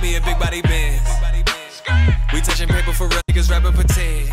me a big body Benz. We touching paper for real niggas rapping pretend.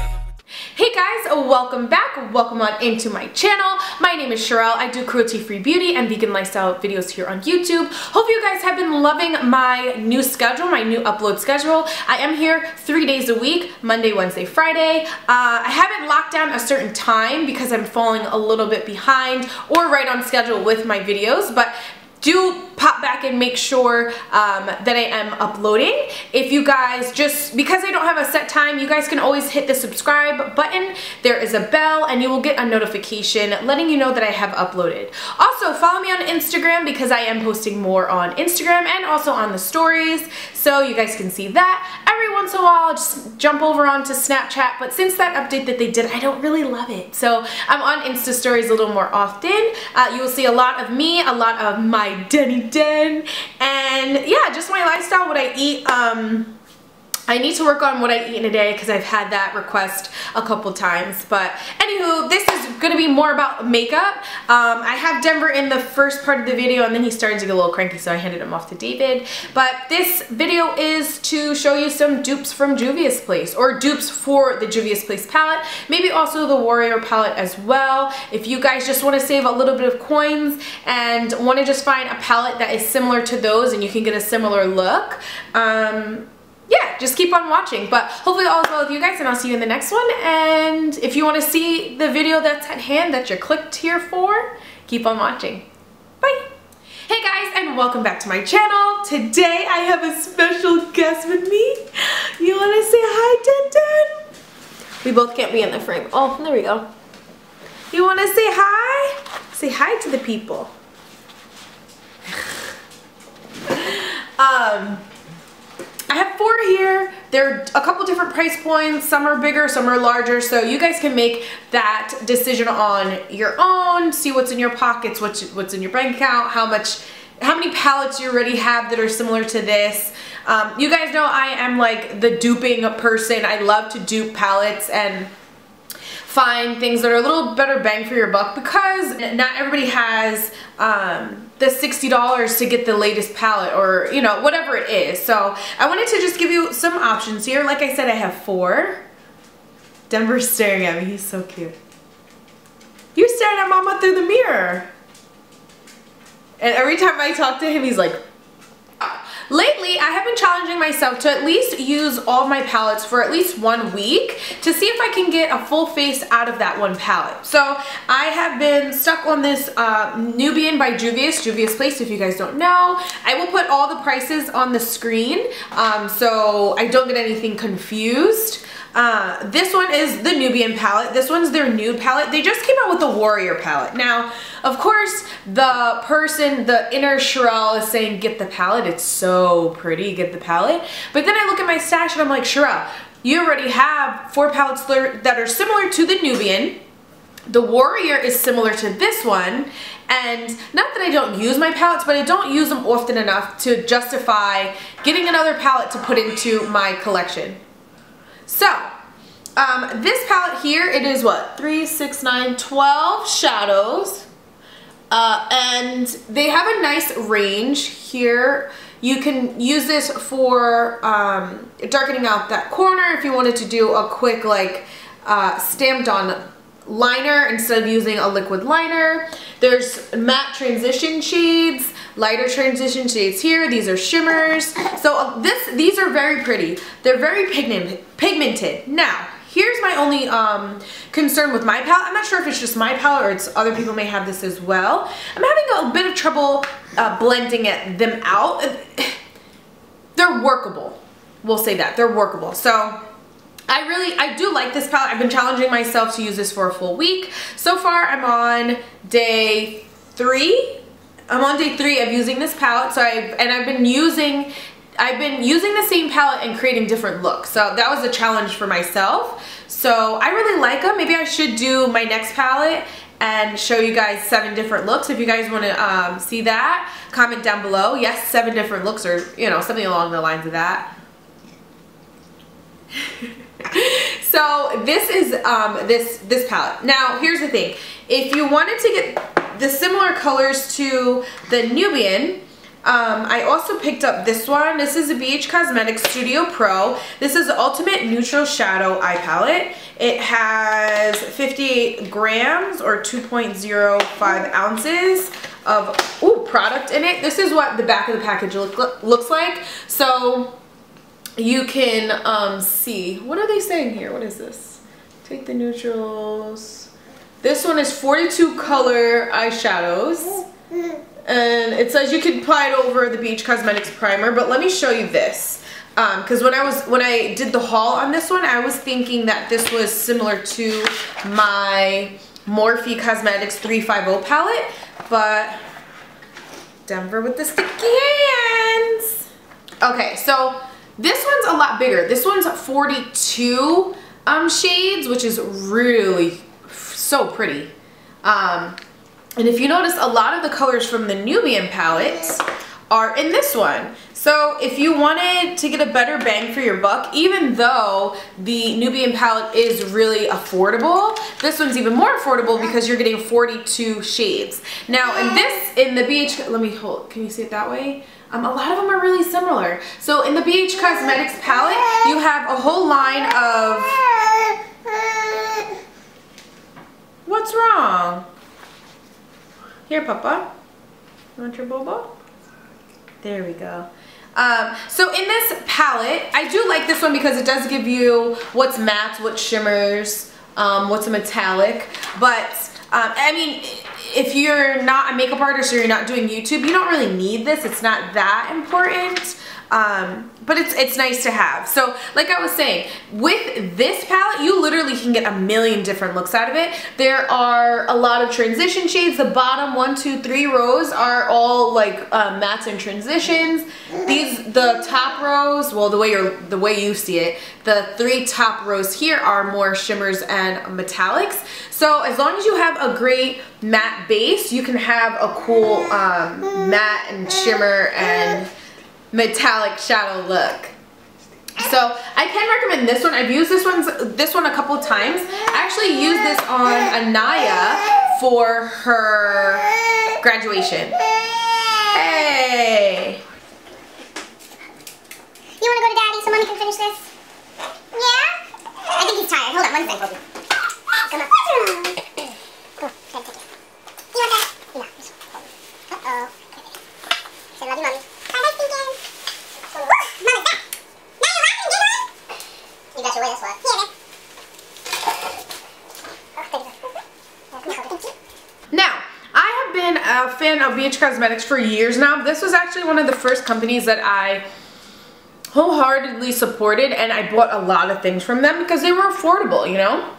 Hey guys, welcome back. Welcome on into my channel. My name is Sherelle. I do cruelty-free beauty and vegan lifestyle videos here on YouTube. Hope you guys have been loving my new schedule, my new upload schedule. I am here 3 days a week, Monday, Wednesday, Friday. I haven't locked down a certain time because I'm falling a little bit behind or right on schedule with my videos, but do pop back and make sure that I am uploading. If you guys just, because I don't have a set time, you guys can always hit the subscribe button. There is a bell and you will get a notification letting you know that I have uploaded. Also, follow me on Instagram because I am posting more on Instagram and also on the stories, so you guys can see that. Every once in a while, I'll just jump over onto Snapchat, but since that update that they did, I don't really love it. So I'm on Insta stories a little more often. You will see a lot of me, a lot of my Denny Den, and yeah, just my lifestyle, what I eat. I need to work on what I eat in a day because I've had that request a couple times. But anywho, this is going to be more about makeup. I have Denver in the first part of the video and then he started to get a little cranky, so I handed him off to David. But this video is to show you some dupes from Juvia's Place, or dupes for the Juvia's Place palette. Maybe also the Warrior palette as well. If you guys just want to save a little bit of coins and want to just find a palette that is similar to those and you can get a similar look, yeah, just keep on watching. But hopefully all is well with you guys, and I'll see you in the next one. And if you want to see the video that's at hand that you're clicked here for, keep on watching. Bye. Hey guys, and welcome back to my channel. Today I have a special guest with me. You want to say hi, Dun? We both can't be in the frame. Oh, there we go. You want to say hi? Say hi to the people. I have 4 here. They're a couple different price points. Some are bigger, some are larger, so you guys can make that decision on your own. See what's in your pockets, what's in your bank account, how many palettes you already have that are similar to this. You guys know I am like the duping person. I love to dupe palettes and find things that are a little better bang for your buck, because not everybody has the $60 to get the latest palette, or you know, whatever it is. So I wanted to just give you some options here. Like I said, I have 4. Denver's staring at me. He's so cute. You're staring at Mama through the mirror. And every time I talk to him, he's like, lately, I have been challenging myself to at least use all of my palettes for at least 1 week to see if I can get a full face out of that one palette. So I have been stuck on this Nubian by Juvia's Place, if you guys don't know. I will put all the prices on the screen so I don't get anything confused. This one is the Nubian palette. This one's their nude palette. They just came out with the Warrior palette. Now, of course, the inner Sherelle is saying, get the palette. It's so pretty, get the palette. But then I look at my stash and I'm like, Sherelle, you already have 4 palettes that are similar to the Nubian. The Warrior is similar to this one. And not that I don't use my palettes, but I don't use them often enough to justify getting another palette to put into my collection. So, this palette here, it is what? 3, 6, 9, 12 shadows. And they have a nice range here. You can use this for darkening out that corner if you wanted to do a quick, like, stamped on liner instead of using a liquid liner. There's matte transition shades, lighter transition shades here. These are shimmers. So these are very pretty. They're very pigmented. Now, here's my only concern with my palette. I'm not sure if it's just my palette or it's other people may have this as well. I'm having a bit of trouble blending them out. They're workable. We'll say that. They're workable. So I do like this palette. I've been challenging myself to use this for a full week. So far, I'm on day 3. I'm on day 3 of using this palette. So I've been using the same palette and creating different looks. So that was a challenge for myself. So I really like them. Maybe I should do my next palette and show you guys 7 different looks. If you guys want to see that, comment down below. Yes, 7 different looks, or you know, something along the lines of that. So this is this palette. Now here's the thing. If you wanted to get the similar colors to the Nubian, I also picked up this one. This is a BH Cosmetics Studio Pro. This is the Ultimate Neutral Shadow Eye Palette. It has 58 grams or 2.05 ounces of product in it. This is what the back of the package looks like. So you can see, what are they saying here? What is this? Take the neutrals. This one is 42 color eyeshadows. And it says you can apply it over the BH Cosmetics primer, but let me show you this. Because when I did the haul on this one, I was thinking that this was similar to my Morphe Cosmetics 350 palette, but Denver with the sticky hands. Okay, so this one's a lot bigger. This one's 42 shades, which is really so pretty. And if you notice, a lot of the colors from the Nubian palette are in this one. So if you wanted to get a better bang for your buck, even though the Nubian palette is really affordable, this one's even more affordable because you're getting 42 shades. Now in the BH, let me hold, can you see it that way? A lot of them are really similar. So in the BH Cosmetics palette, you have a whole line of, what's wrong? Here, Papa. You want your boba? There we go. So in this palette, I do like this one because it does give you what's matte, what shimmers, what's a metallic. But, I mean, if you're not a makeup artist or you're not doing YouTube, you don't really need this. It's not that important. But it's nice to have. So like I was saying, with this palette, you literally can get a million different looks out of it. There are a lot of transition shades. The bottom 1, 2, 3 rows are all like mattes and transitions. The top rows, well, the way you see it, the 3 top rows here are more shimmers and metallics. So as long as you have a great matte base, you can have a cool matte and shimmer and metallic shadow look. So I can recommend this one. I've used this one a couple of times. I actually used this on Anaya for her graduation. Hey! You want to go to Daddy so Mommy can finish this? Yeah? I think he's tired. Hold on one second. Come on. Go, take it. You want that? No. Uh-oh. Say love you, Mommy. Bye-bye, Stinkin'. Mama's back. Now you're laughing, Giggling. You got your way, that's what. Here, Now, I have been a fan of BH Cosmetics for years now. This was actually one of the first companies that I wholeheartedly supported, and I bought a lot of things from them because they were affordable, you know?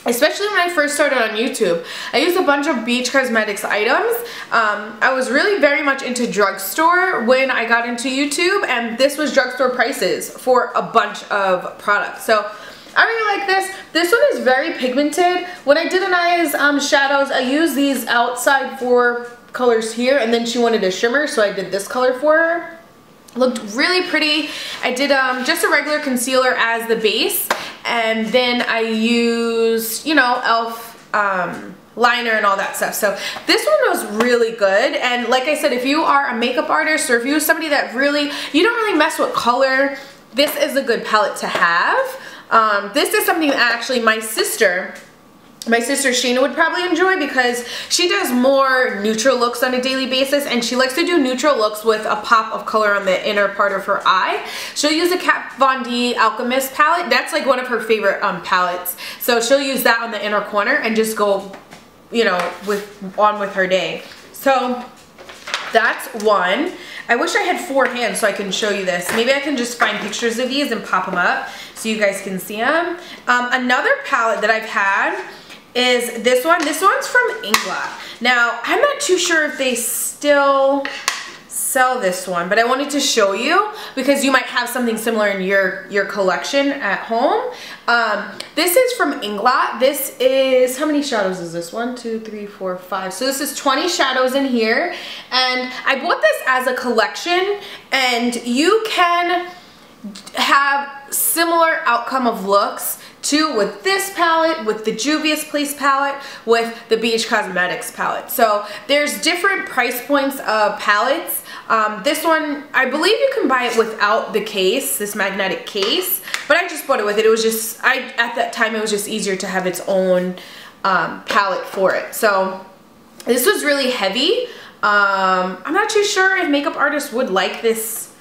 Especially when I first started on YouTube. I used a bunch of BH Cosmetics items. I was really very much into drugstore when I got into YouTube, and this was drugstore prices for a bunch of products. So I really like this. This one is very pigmented. When I did Anaya's shadows, I used these outside 4 colors here, and then she wanted a shimmer, so I did this color for her. Looked really pretty. I did just a regular concealer as the base, and then I used, you know, e.l.f. liner and all that stuff. So this one was really good. And like I said, if you are a makeup artist or if you're somebody that really, you don't really mess with color, this is a good palette to have. This is something that actually my sister Sheena would probably enjoy because she does more neutral looks on a daily basis, and she likes to do neutral looks with a pop of color on the inner part of her eye. She'll use a Kat Von D Alchemist palette. That's like one of her favorite palettes. So she'll use that on the inner corner and just go, you know, on with her day. So that's one. I wish I had 4 hands so I can show you this. Maybe I can just find pictures of these and pop them up so you guys can see them. Another palette that I've had is this one. This one's from Inglot. Now, I'm not too sure if they still sell this one, but I wanted to show you because you might have something similar in your collection at home. This is from Inglot. This is, how many shadows is this? 1, 2, 3, 4, 5. So this is 20 shadows in here, and I bought this as a collection, and you can have similar outcome of looks too with this palette, with the Juvia's Place palette, with the BH Cosmetics palette. So there's different price points of palettes. This one, I believe you can buy it without the case, this magnetic case, but I just bought it with it. It was just, at that time it was just easier to have its own palette for it. So this was really heavy. I'm not too sure if makeup artists would like this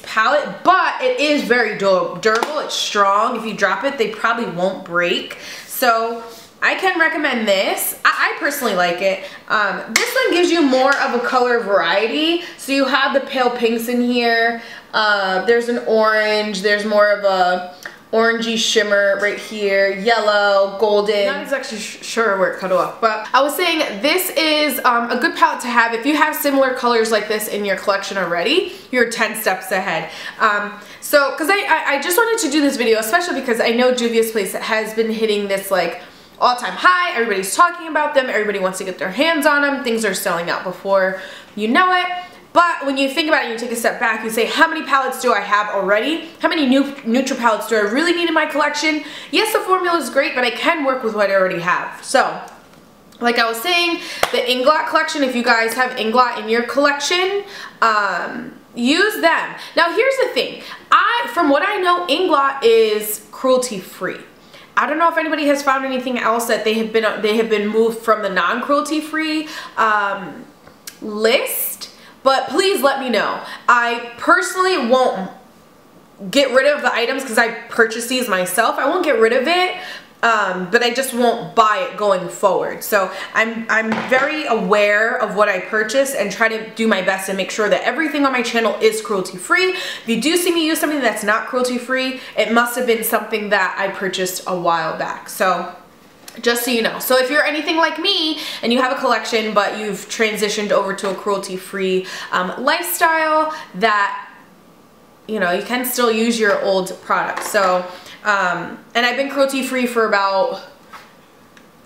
palette, but it is very durable. It's strong. If you drop it, they probably won't break. So I can recommend this. I personally like it. This one gives you more of a color variety. So you have the pale pinks in here. There's an orange. There's more of a orangey shimmer right here, yellow, golden. Not exactly sure where it cut off, but I was saying this is a good palette to have. If you have similar colors like this in your collection already, you're 10 steps ahead. So, because I just wanted to do this video, especially because I know Juvia's Place has been hitting this like all-time high. Everybody's talking about them. Everybody wants to get their hands on them. Things are selling out before you know it. But when you think about it, you take a step back, you say, how many palettes do I have already? How many neutral palettes do I really need in my collection? Yes, the formula is great, but I can work with what I already have. So, like I was saying, the Inglot collection, if you guys have Inglot in your collection, use them. Now, here's the thing. From what I know, Inglot is cruelty-free. I don't know if anybody has found anything else that they have been moved from the non-cruelty-free list. But please let me know. I personally won't get rid of the items because I purchased these myself. I won't get rid of it, but I just won't buy it going forward. So I'm very aware of what I purchase and try to do my best to make sure that everything on my channel is cruelty free. If you do see me use something that's not cruelty free, it must have been something that I purchased a while back. So just so you know. So if you're anything like me and you have a collection but you've transitioned over to a cruelty-free lifestyle, that, you know, you can still use your old products. So, and I've been cruelty-free for about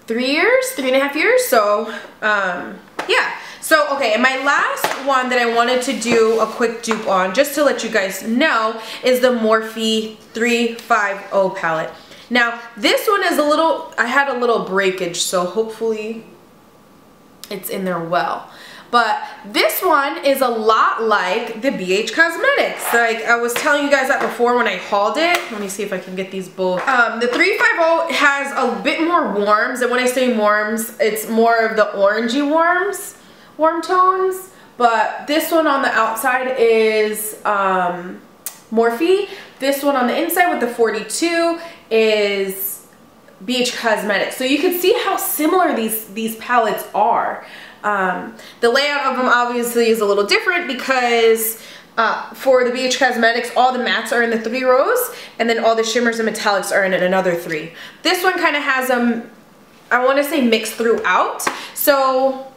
3.5 years. So, yeah. So, okay, and my last one that I wanted to do a quick dupe on, just to let you guys know, is the Morphe 350 palette. Now, this one is I had a little breakage, so hopefully it's in there well. But this one is a lot like the BH Cosmetics. Like I was telling you guys that before when I hauled it. Let me see if I can get these both. The 350 has a bit more warms, and when I say warms, it's more of the orangey warm tones. But this one on the outside is Morphe. This one on the inside with the 42 is BH Cosmetics. So you can see how similar these palettes are. The layout of them obviously is a little different because for the BH Cosmetics, all the mattes are in the 3 rows, and then all the shimmers and metallics are in another 3. This one kind of has them, I want to say, mixed throughout. So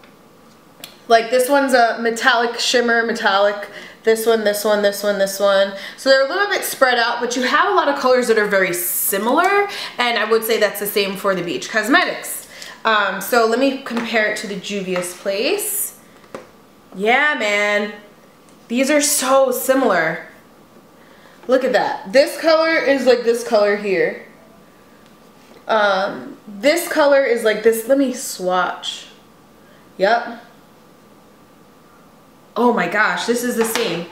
like this one's a metallic shimmer, metallic. This one, this one, this one, this one. So they're a little bit spread out, but you have a lot of colors that are very similar, and I would say that's the same for the BH Cosmetics. So let me compare it to the Juvia's Place. Yeah, man. These are so similar. Look at that. This color is like this color here. This color is like this. Let me swatch. Yep. Oh my gosh, this is the same.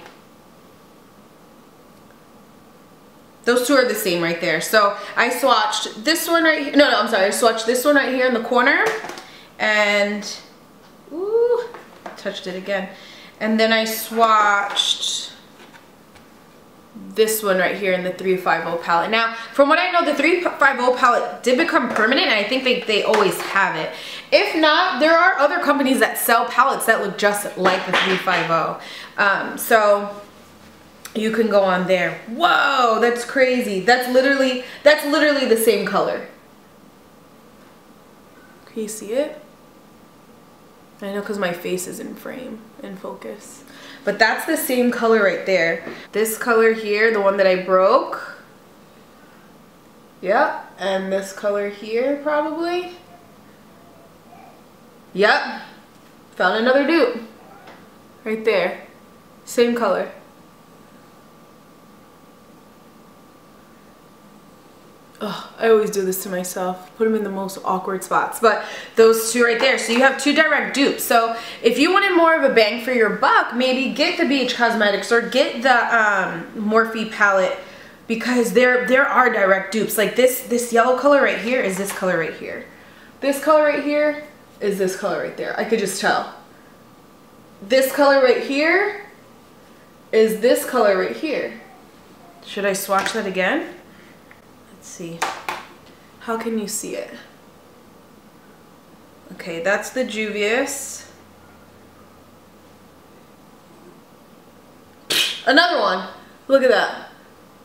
Those two are the same right there. So I swatched this one right here. No, I'm sorry. I swatched this one right here in the corner. And, ooh, touched it again. And then I swatched this one right here in the 350 palette. Now, from what I know, the 350 palette did become permanent, and I think they always have it. If not, there are other companies that sell palettes that look just like the 350. So you can go on there. Whoa, that's crazy. That's literally the same color. Can you see it? I know because my face is in frame, in focus. But that's the same color right there. This color here, the one that I broke. Yep. And this color here, probably. Yep. Found another dupe. Right there. Same color. Oh, I always do this to myself. Put them in the most awkward spots. But those two right there. So you have two direct dupes. So if you wanted more of a bang for your buck, maybe get the BH Cosmetics or get the Morphe palette, because there are direct dupes. Like this yellow color right here is this color right here. This color right here is this color right there. I could just tell. This color right here is this color right here. Should I swatch that again? Let's see. How can you see it? Okay, that's the Juvia's. Another one. Look at that.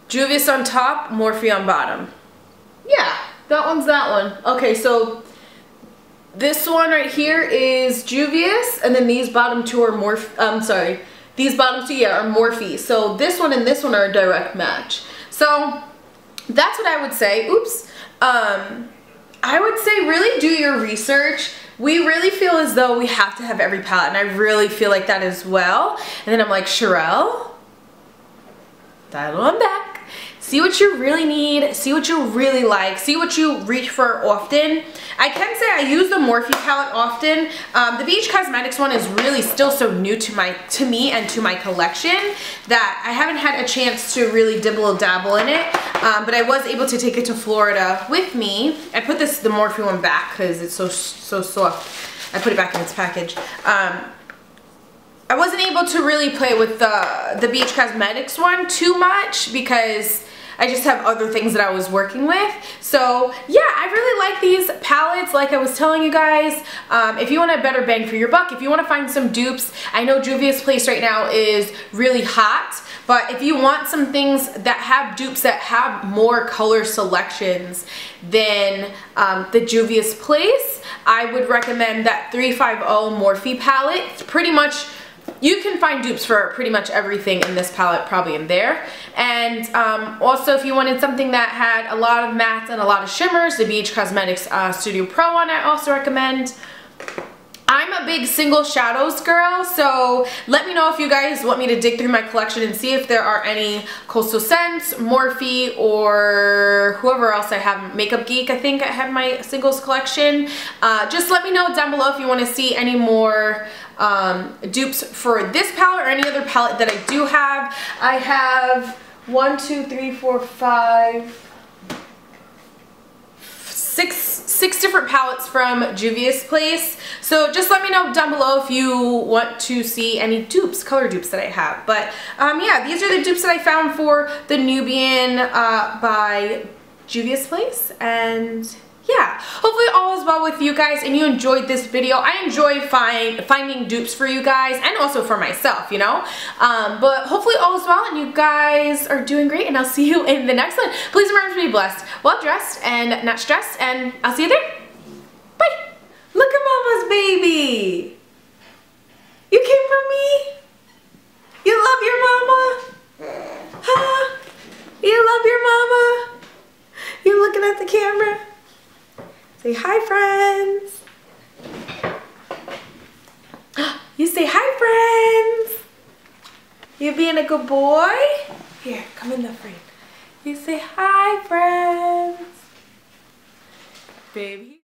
Juvia's on top, Morphe on bottom. Yeah, that one's that one. Okay, so this one right here is Juvia's, and then these bottom two are Morphe. These bottom two, yeah, are Morphe. So this one and this one are a direct match. So that's what I would say. Oops. I would say really do your research. We really feel as though we have to have every palette, and I really feel like that as well. And then I'm like, Sherelle, dial on back. See what you really need, see what you really like, see what you reach for often. I can say I use the Morphe palette often. The BH Cosmetics one is really still so new to me and to my collection that I haven't had a chance to really dibble dabble in it. But I was able to take it to Florida with me. I put the Morphe one back because it's so soft. I put it back in its package. I wasn't able to really play with the BH Cosmetics one too much because I just have other things that I was working with. So yeah, I really like these palettes like I was telling you guys. If you want a better bang for your buck, if you want to find some dupes, I know Juvia's Place right now is really hot, but if you want some things that have dupes that have more color selections than the Juvia's Place, I would recommend that 350 Morphe palette. It's pretty much, you can find dupes for pretty much everything in this palette, probably in there. And also if you wanted something that had a lot of mattes and a lot of shimmers, the BH Cosmetics Studio Pro one I also recommend. I'm a big single shadows girl, so let me know if you guys want me to dig through my collection and see if there are any Coastal Scents, Morphe, or whoever else I have. Makeup Geek, I think I have my singles collection. Just let me know down below if you want to see any more dupes for this palette or any other palette that I do have. I have 6 different palettes from Juvia's Place. So just let me know down below if you want to see any dupes, color dupes that I have. But yeah, these are the dupes that I found for the Nubian by Juvia's Place. And yeah, hopefully all is well with you guys and you enjoyed this video. I enjoy finding dupes for you guys and also for myself, you know. But hopefully all is well and you guys are doing great, and I'll see you in the next one. Please remember to be blessed, well dressed, and not stressed, and I'll see you there. Bye. Look at Mama's baby. You came for me? You love your mama? Huh? You love your mama? You looking at the camera? Say hi, friends. You say hi, friends. You being a good boy? Here, come in the frame. You say hi, friends. Baby.